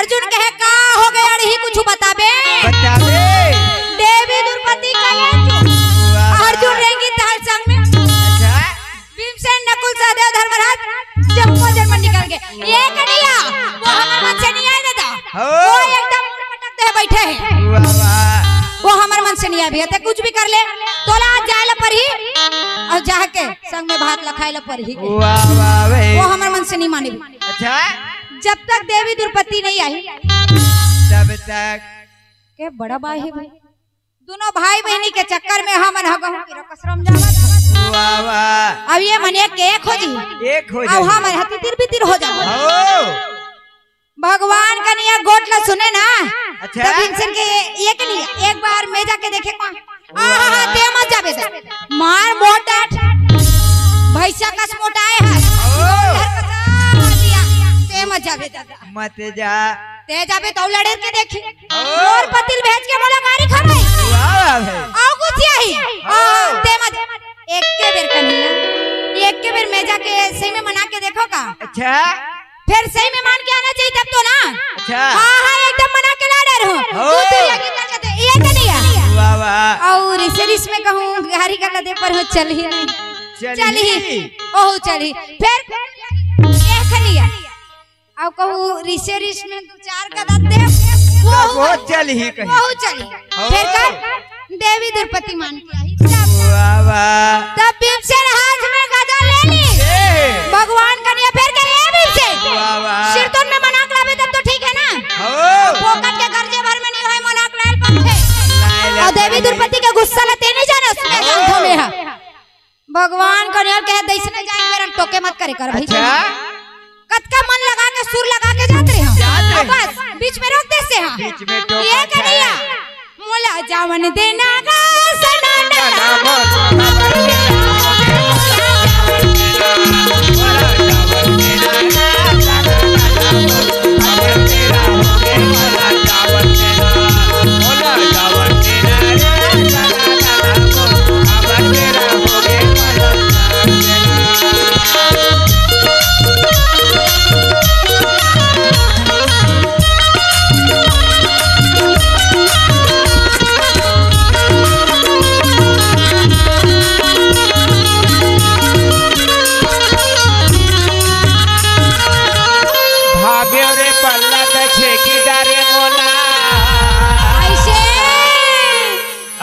अर्जुन कहे का हो गया ही कुछ बताबे देवी द्रौपदी अर्जुन रहेंगी ताल संग में। अच्छा भीमसेन नकुल सहदेव धर्मराज जम्मू जन्म निकल गए ये कन्हैया वो हमार मन से नहीं आए ना था वो एकदम पटकते है बैठे हैं वो हमार मन से नहीं आए थे कुछ भी कर ले तोला जाए ला पर ही और जाके संग में भात लखाए ला पर ही वो हमार मन से नहीं माने। अच्छा जब तक देवी द्रौपदी नहीं आई तब तक के बड़ा भाई है भाई दोनों भाई बहनी के चक्कर में हमन कसरम जावत अब ये मन एक हो जी अब हम तितिर बितिर हो जाओ भगवान का निया गोट ला सुने ना। अच्छा तब भीमसेन के ये के लिए एक बार मैं जाके देखे ते मत जाबे मार मोट डांट भैसा कस मोटाए है ते मत जाबे मत जा ते जाबे तो लड़े के देखी और पतिल भेज के बोला गाड़ी खड़े आओ कुछ यही ते मत एक के बेर कन्हैया एक के बेर मैं जाके सही में मना के देखो का। अच्छा फिर सही में मान के आना चाहिए तब तो ना। अच्छा हाँ एकदम मना के ला डर हूँ ये कन्हैया और इस में कहूँ गाड़ी का लदे पर हो चल ही ओह चली फिर ये कन्हैया अब कहूँ रिस में दो चार का दे वो चल ही कहीं वो चली फिर कर देवी द्रौपदी मान के आई तब भीमसेन हाथ में गदा ले ली भगवान कन्हैया फिर करे भीमसेन सिरतोन में मनाक लावे तब तो ठीक है ना पोकट के कर्जे भर में नहीं है मनाक लाल पंखे और देवी द्रौपदी का गुस्सा लते नहीं जाना उसमें गांठों में है भगवान कन्हैया कहे दैस न जाए मेरा टोके मत करे कर भाई कत का मन लगा के सुर लगा के जाते हैं बस बीच में रोक देते हैं बीच में टोक ये कन्हैया मोला जावन देना गा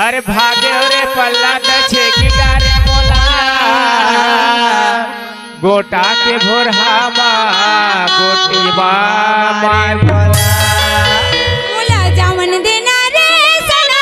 अरे भागे रे पल्ला दछे की डारे मोला गोटा के भोरहामा गोटी मारे मोला जावन देना रे सना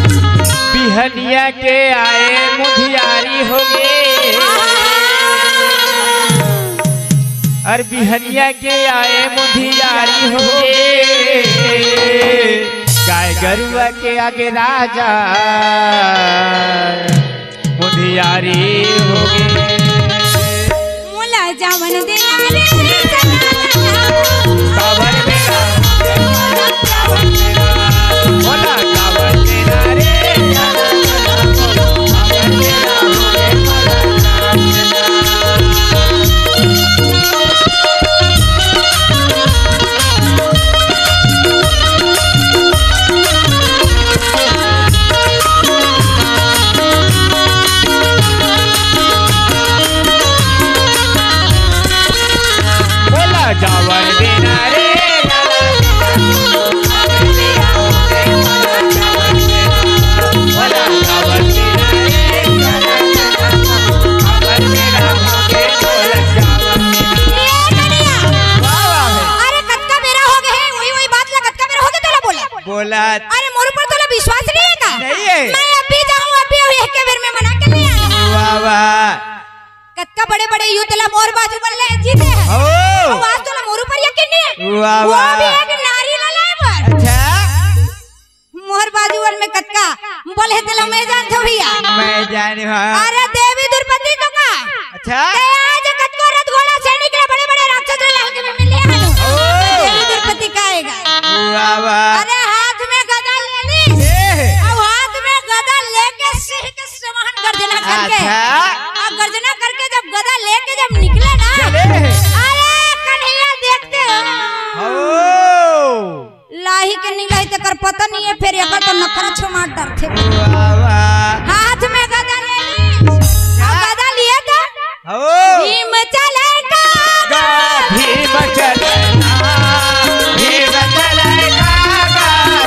बिहनिया के आए मुधियारी हो गए और बिहनिया के आए मुधियारी हो गए गाय गरुआ के आगे राजा मुधियारी हो गए मोला जावन देना रे कावर मेरा मोला कावर मेरा रे जावर देना रे बोला अरे मोर पर तोला विश्वास नहीं है का नहीं है मैं अभी जाऊं अभी एक के बेर में मना के नहीं आया वाह वाह कत्का बड़े बड़े युद्धला मोर बाजू बल्ले जीते हैं ओ आज तोला मोर पर यकीन नहीं है वाह वो भी एक नारी लाला अच्छा मोहर बाजूवन में कटका बोले तेल मैं जानते हो भैया मैं जानी हां अरे देवी द्रौपदी तो का अच्छा आज कटको रथ घोड़ा सैनिक के बड़े-बड़े राक्षस लहके में मिले हैं देवी द्रौपदी का आएगा वाह वाह अरे हाथ में गदा ले ली अब हाथ में गदा लेके सिंह के समान गर्जना करके अच्छा और गर्जना करके जब गदा लेके जब निकले ना अरे कन्हैया देखते हो लाही के निकले त कर पता नहीं है फिर एकर तो नखरा छमार डर थे वाह वाह हाथ में गदा ले ली गदा लिए तो भीम चलेगा भीम चलेगा भीम चलेगा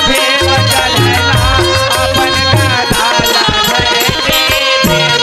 भीम चलेगा अपन गदा लहरे भीम चलेगा अपन गदा लहरे भीम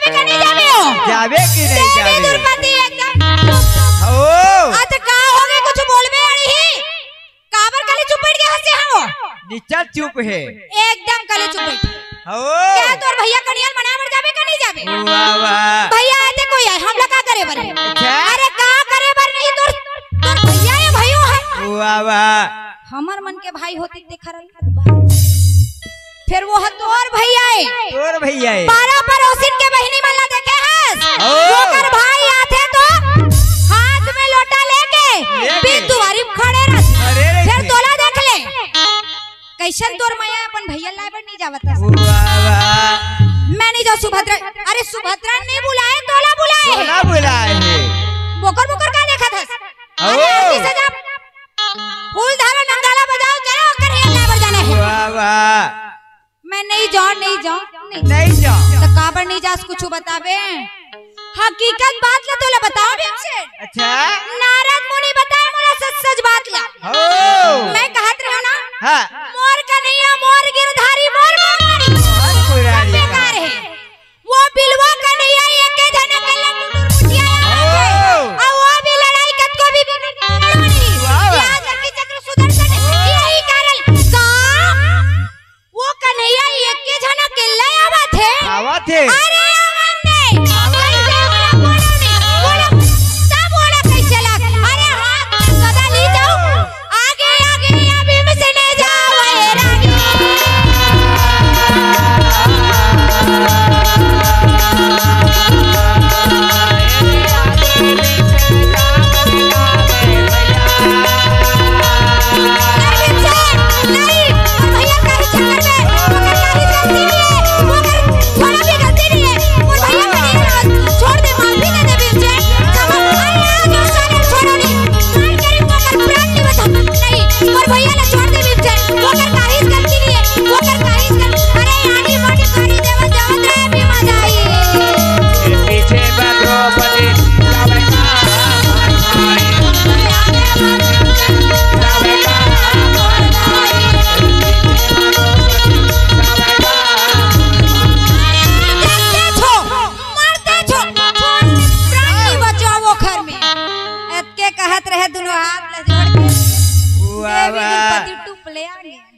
जावे कि नहीं जावे द्रौपदी एकदम आज का हो गए कुछ बोलबे अड़ी काबर काले चुप बैठ गए हंसे हम नीचा चुप है एकदम काले चुप बैठ हो क्या तोर भैया कनियाल मनावर जावे का नहीं जावे वाह वाह भैया आते कोई है हम लोग का करे बर अच्छा अरे का करे बर नहीं तोर भैया है भाइयों है वाह वाह हमर मन के भाई होती देखा रही फिर वो तोर भैया है तोर भैया है पारा पड़ोसिन के बहनी वाला देखे है वो कर भाई आते तो हाथ में लोटा लेके बीच दुआरी खड़े रह फिर तोला देख ले कैसन तोर मैया अपन भैया लाइबर नहीं जावता वाह वाह मैं नहीं जाऊं सुभद्रा अरे सुभद्रा ने बुलाए तोला बुलाए तोला बुलाए है बोकर बोकर का देखा था अरे आरती से जा फूल धारा नंगाला बजाओ चलो कर लाइबर जाना है वाह वाह मैं नहीं जाऊं नहीं जाओ तो काबर नहीं जास कुछ बतावे हकीकत बात ला तोला बताओ भी हमसे अच्छा नारद मुनि बताए मोला सच सच बात ला मैं कहत रहा ना हां मोर कन्हैया मोर गिरधारी मोर मुरारी बेकार है वो बिलवा कन्हैया एक के जाने के मुठिया और वो भी लड़ाई कत को भी नहीं याद रखी चक्र सुदर्शन यही कारण का वो कन्हैया एक के जाने के ले आवत है अरे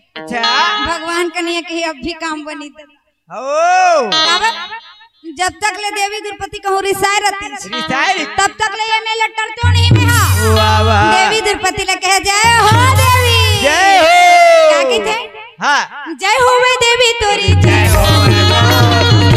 भगवान कन्हैया के अब भी काम बनी जब तक ले देवी द्रौपदी कहूँ रिसाई रहती तब तक ले ये मेला टरतो नहीं में हाँ देवी द्रौपदी ले कहे जय हो देवी जय हो क्या कहते हाँ जय हो वे देवी तोरी जय हो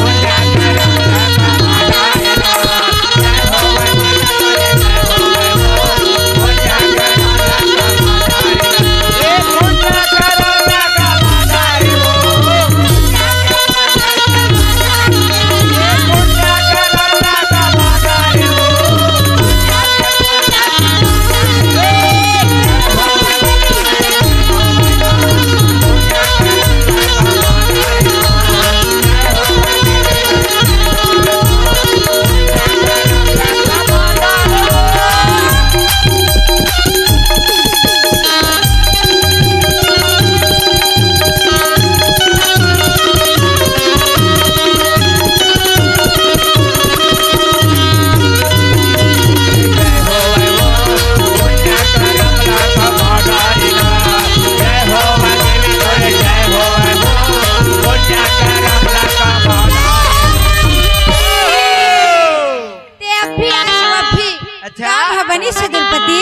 अच्छा भवनी से दुर्पति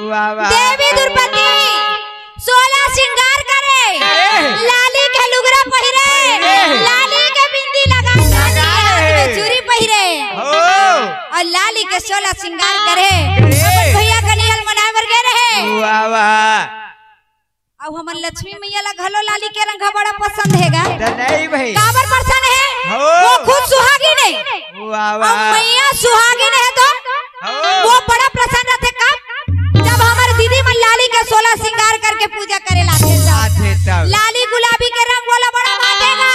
वाह वाह देवी दुर्पति 16 श्रृंगार करे, लाली के लुगरा पहिरे, लाली के बिंदी लगाए, चूड़ी पहिरे और लाली के 16 श्रृंगार करे, भैया कनियल मनावर के रहे। वाह वाह अब हमर लक्ष्मी मैया ला घलो लाली के रंग बड़ा पसंद हैगा। नहीं भाई काबर पसंद है? वो खुद सुहागिन है। वाह वाह मैया सुहागिन है तो वो बड़ा प्रसन्न रहते कब जब हमारे दीदी मन लाली के 16 श्रृंगार करके पूजा करे लाते तब। लाली गुलाबी के रंग वाला बड़ा भागेगा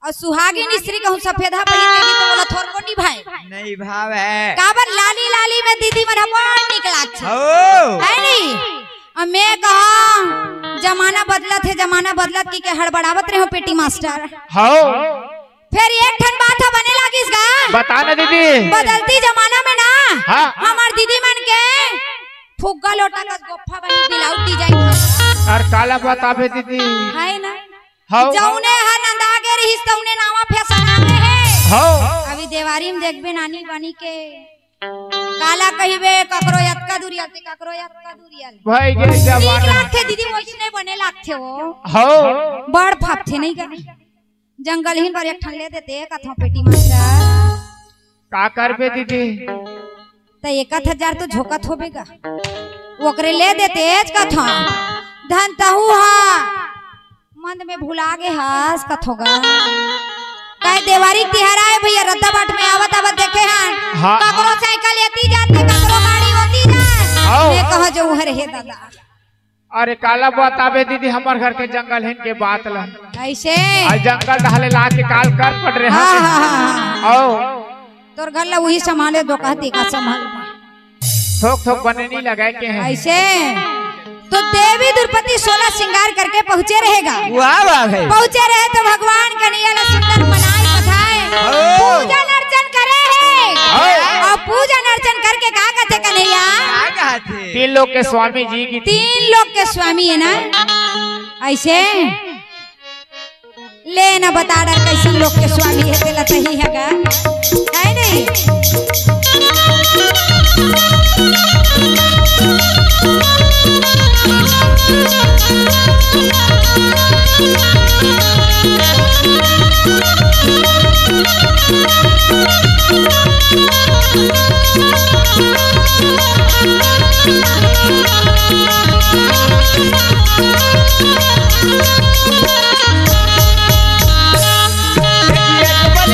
और सुहागिन स्त्री कहूँ सफेदा पहिन देगी तो बोला थोर को निभाए नहीं भाव है। काबर लाली लाली में दीदी मन बड़ा निक लागत है नहीं। और मैं कहा जमाना बदलत है, जमाना बदलत की के हड़बड़ावत रहे हो पेटी मास्टर। फिर एक ठन बात है बने लागिस गा बता ना दीदी। बदलती जमाना में ना हमार दीदी मन के फुग्गा लोटा का गोफा बनी बिलाउट डिजाइन और काला बताबे दीदी है ना। जौने हर नंदा के रहिस तौने नावा फैशन आवे है। अभी देवारी में देखबे नानी बनी के काला कहिबे ककरो यतका दूरिया से ककरो यतका दूरिया भाई के जमाना थे दीदी वैसने बने लागथे वो बड़ फाप थे नहीं का जंगल ही पर एक ठन ले देते कथा पेटी मास्टर का करबे दीदी तो 1000 तो झोकत होबेगा ओकरे ले देते कथा धन तहु हा मंद में भुला गे हास कथोगा काय देवारी तिहारा है भैया रद्दा बाट में आवत आवत देखे हन ककरो साइकिल लेती जाते ककरो गाड़ी होती जाए मैं कह जो हर हे दादा। अरे काला बताबे दीदी हमार घर के जंगल हिन के बात ला ऐसे जंगल ढाले ला के काल कर पड़ रहे हैं। तोर घर ला वही संभाले दो कहती का संभाल थोक थोक बने नहीं लगाए के हैं ऐसे। तो देवी दुर्पति 16 श्रृंगार करके पहुँचे रहेगा। वाह वाह भाई पहुँचे रहे तो भगवान कन्हैया ला सुंदर बनाए पधाए पूजन अर्चन करे है और पूजन अर्चन करके कहा कहते कन्हैया 3 लोग के स्वामी जी की 3 लोग के स्वामी है ना। ऐसे ले ना बता डर कैसे लोग के स्वामी है तेला सही हैगा है नहीं।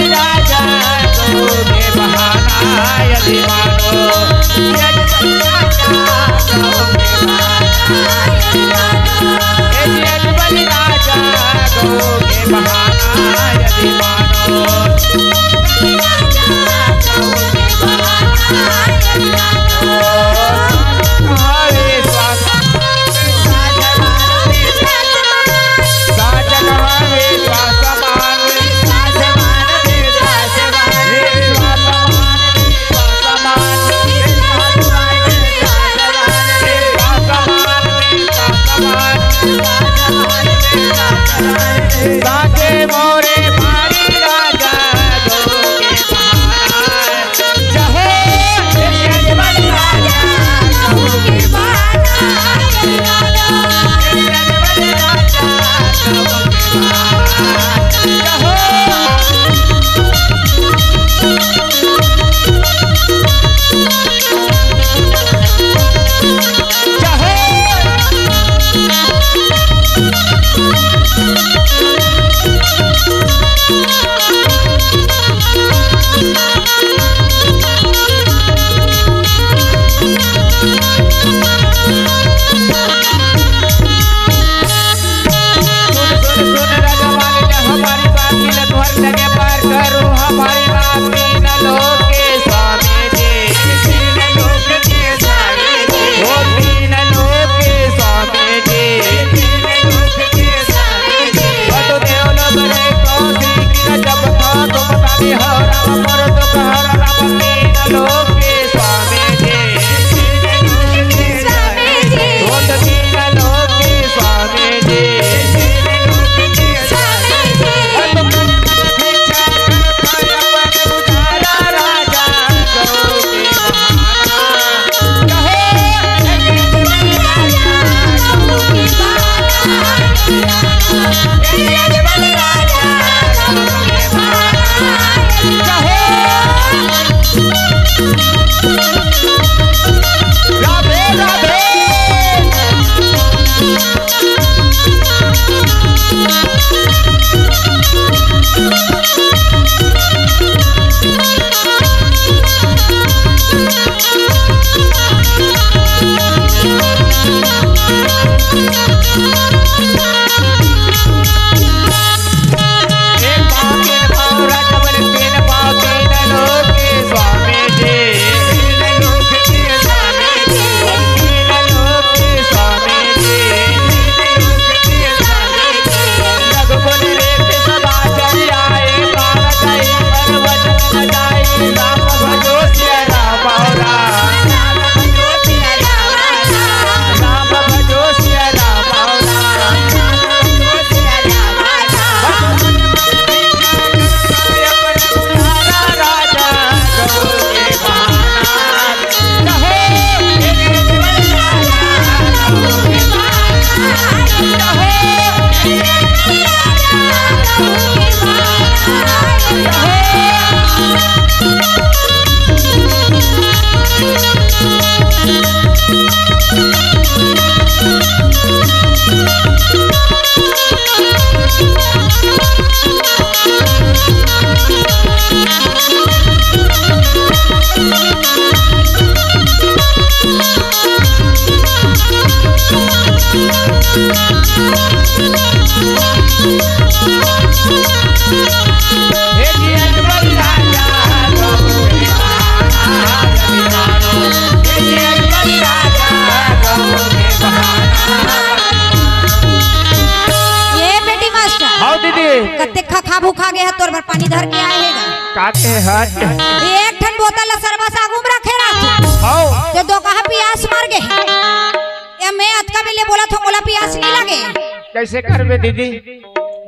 राजा का भूखा गया तोर बर पानी धर के आएगा काटे हट एक ठन बोतल सरबा सागुम रखे रख हां तो दो कहा प्यास मर गए ये मैं अतका बेले बोला था मोला प्यास नहीं लगे कैसे करबे दीदी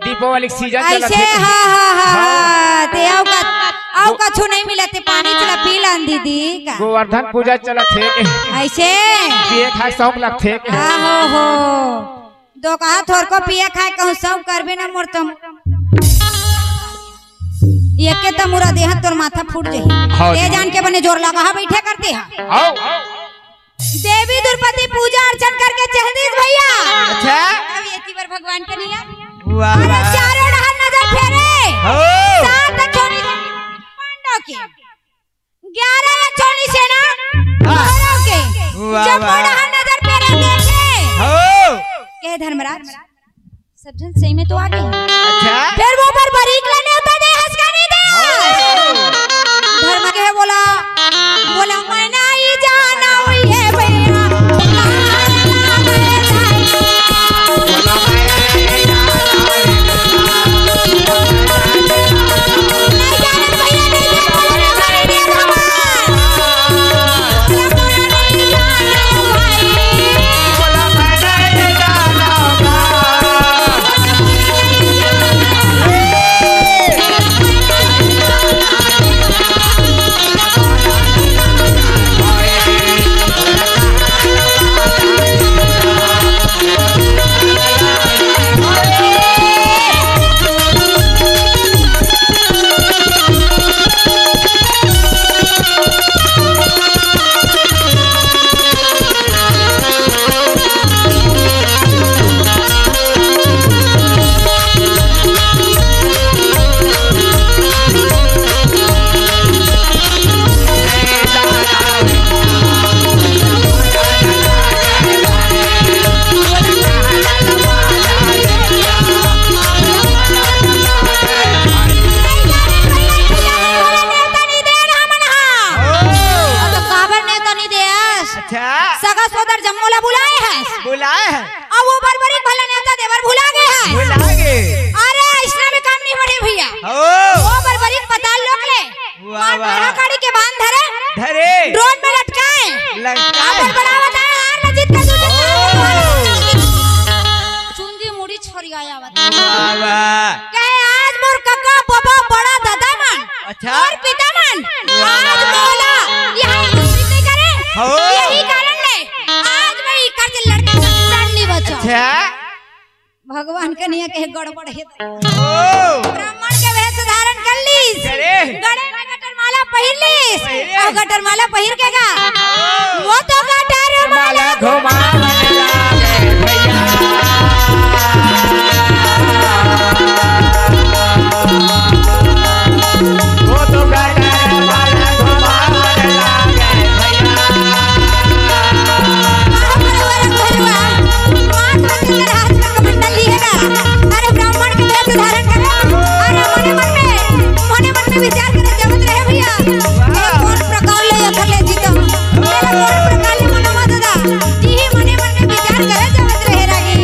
दीपावली सीजन चला ऐसे हां ते आओ कछु नहीं मिलते पानी चला पी लन दीदी का गोवर्धन पूजा चला थे ऐसे पिए खाए शौक लग थे हो दो कहा थोर को पिए खाए कहूं सब करबे ना मोर तुम ये के त मुरा देह तोर माथा फूट जाई ये जान के बने जोर लगा बैठे करते हैं आओ देवी दुर्पति पूजा अर्चन करके चहदीस भैया अच्छा अब ये तीवर भगवान के निया वाह अरे चारों डहर नजर फेरे हो सात छोड़ी पांडव के 11 छोड़ी सेना कौरव के जब डहर नजर फेरे देखे हो के धर्मराज सब जन सही में तो आ गए अच्छा फिर वो पर बरीक लेने होता दे हंस का नहीं दे धर्म के बोला मैं नहीं जाना हुई है भैया बुलाए हैं अब वो बरबरी भला नेता देवर भुला गए हैं भुला गए अरे इसमें भी काम नहीं बढ़े भैया वो बरबरी पताल लोग ले मार गाड़ी के बांध धरे ड्रोन में लटकाए अब बनावत है हार न जीत का दूसरे चुंदी मुड़ी छोरी आया बता कहे आज मोर काका बाबा बड़ा दादा मन अच्छा और पिता मन आज बोला यहां कुछ नहीं करे यही कारण ले आज मैं कर्ज लड़का नहीं बचा अच्छा भगवान के निया के गड़बड़ है ब्राह्मण के वेश धारण कर लीस गले में गटर माला पहिर लीस और गटर माला पहिर के गा वो तो गटर माला घुमा वो तो गटर माला घुमा अरे ब्राह्मण के वेश धारण करे अरे मने मन में विचार करे जगत रहे भैया कौन प्रकार ले अखर ले जीता मेरा कौन प्रकार ले मनवा दादा यही मने मन में विचार करे जगत रहे रागी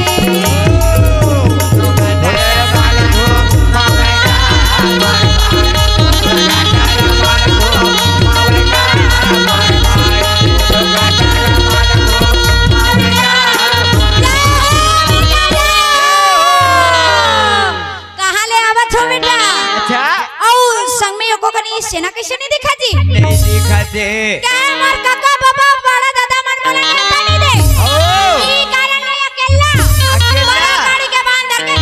सेना कैसे नहीं दिखा जी नहीं दिखा दे क्या मार काका बाबा बड़ा दादा मन बोला नहीं दे ई कारण है अकेला बड़ा गाड़ी के बांध के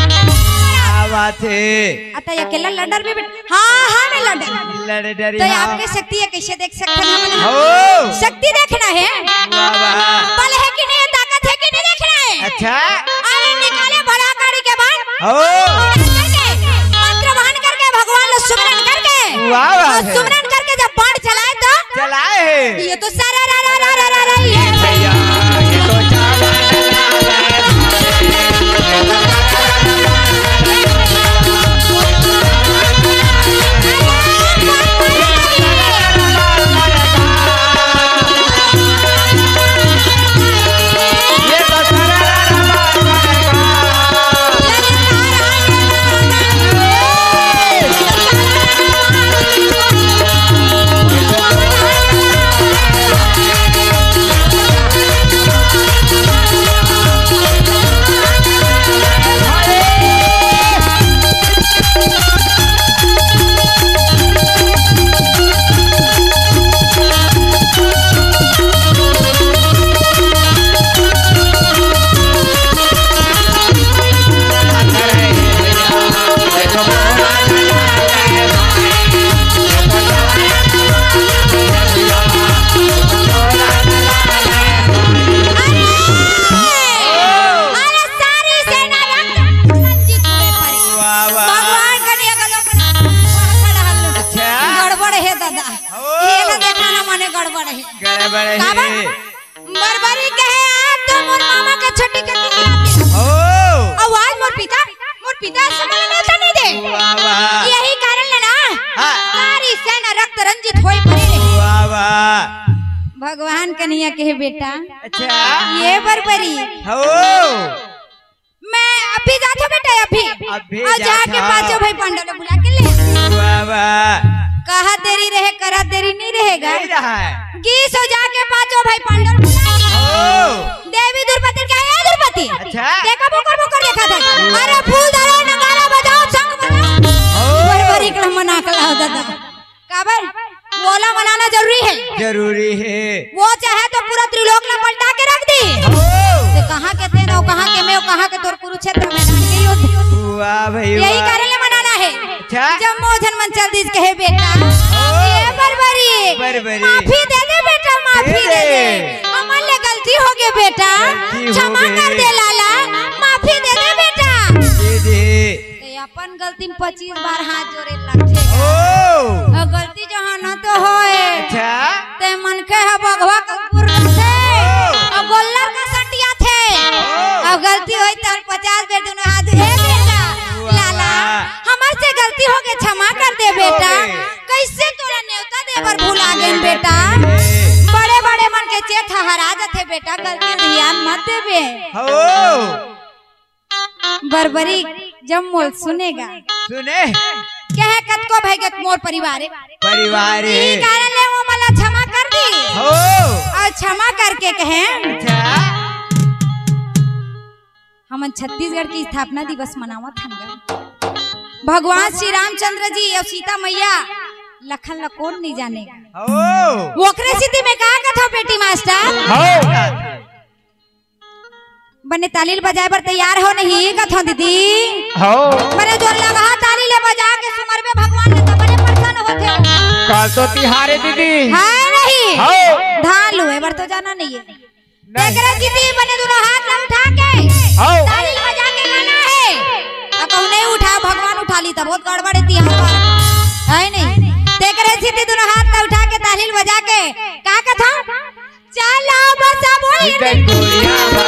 बात है अतः अकेला लंडर में हां मैं लंडर तो आपकी शक्ति है कैसे देख सकते हैं हम शक्ति देखना है बल है कि नहीं ताकत है कि नहीं देखना है अच्छा अरे निकाले बड़ा गाड़ी के बांध मंत्र बहन करके भगवान को सुमरन करके सुमरन करके जब बाण चलाए तो चलाए है ये तो सारा रा ये भैया ये तो ये ना देखा ना मने गड़बड़ है बरबरी कहे आज तो मोर मामा के छठी के टुकड़ा आवाज मोर पिता समझ में तो नहीं दे यही कारण है ना सारी सेना रक्त रंजित होई पड़ी रही भगवान कन्हैया के बेटा अच्छा ये बरबरी मैं अभी जाता बेटा अभी और जाके पांचों भाई पांडव बुला के ले कहा देरी रहे करा देरी नहीं रहेगा गीस हो जाके पांचों भाई पांडव देवी द्रौपदी क्या है द्रौपदी देखा बुकर देखा था अरे फूल धरो नगाड़ा बजाओ संग बजाओ बरबरी का मना कला होता था काबर बोला मनाना जरूरी है वो चाहे तो पूरा त्रिलोक में पलटा के रख दी कहाँ के थे ना कहाँ के मैं कहाँ के तोर कुरुक्षेत्र मैदान के युद्ध यही कारण ले मनाना है जब मोहन मंचल दिस कहे बेटा ये बरबरी माफी दे दे बेटा माफी दे दे हमारे गलती हो गई बेटा क्षमा कर दे लाला माफी दे दे बेटा अपन गलती में 25 बार हाथ जोड़े लगते गलती जहाँ न तो होए ते मन के है भगवा कपूर थे और गोल्लर का सटिया थे अब गलती हुई तो 50 बेर दोनों हाथ हे बेटा लाला हमारे से गलती हो गई क्षमा कर दे बेटा कैसे तोरा नेवता देवर भुला गए बेटा बड़े बड़े मन के चेत हरा जाते बेटा गलती ध्यान मत देबे बरबरी जब मोल सुने कहे कत को भाई मोर परिवार यही कारण ले वो मला क्षमा कर दी और क्षमा करके कहे हम छत्तीसगढ़ की स्थापना दिवस मनावत हम भगवान श्री रामचंद्र जी और सीता मैया लखन ला कौन नहीं जानेगा वोकरे स्थिति में कहा कथा बेटी मास्टर बने तालील बजाए पर तैयार हो नहीं कथो दीदी बने जोर लगा ताली ले बजा के सुमर में भगवान ने तो बड़े प्रसन्न होते हो कल तो तिहारे दीदी है नहीं धान लो एबर तो जाना नहीं है देखरे दीदी बने दोनों हाथ ना उठा के ताली बजा के गाना है अब कहूं नहीं उठा भगवान उठा ली तब बहुत गड़बड़ है तिहार है नहीं देखरे दीदी दोनों हाथ ना उठा के ताली बजा के का कथा चला बसा बोली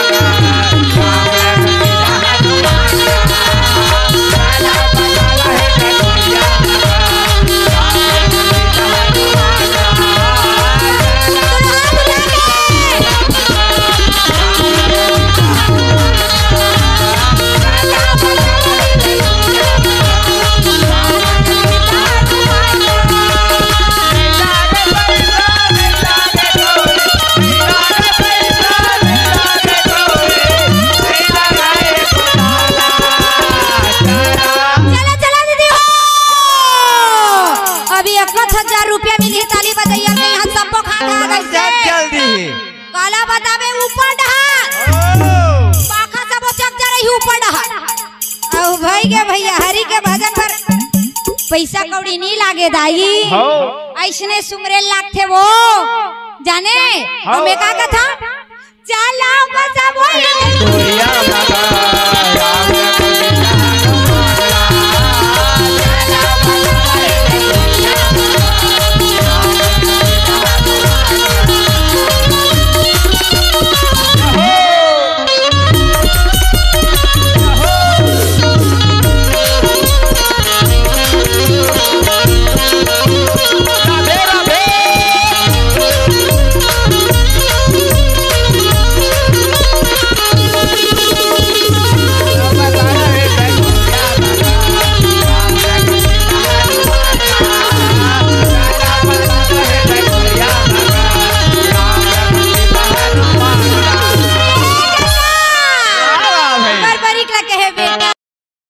काला बतावे ऊपर डहार पाखा सब चक जा रही ऊपर डहार औ भाई के भैया हरि के भजन पर पैसा कौड़ी नहीं लागे दाई ऐसने सुमरे लागथे वो जाने हमें का कथा चला बसा बोल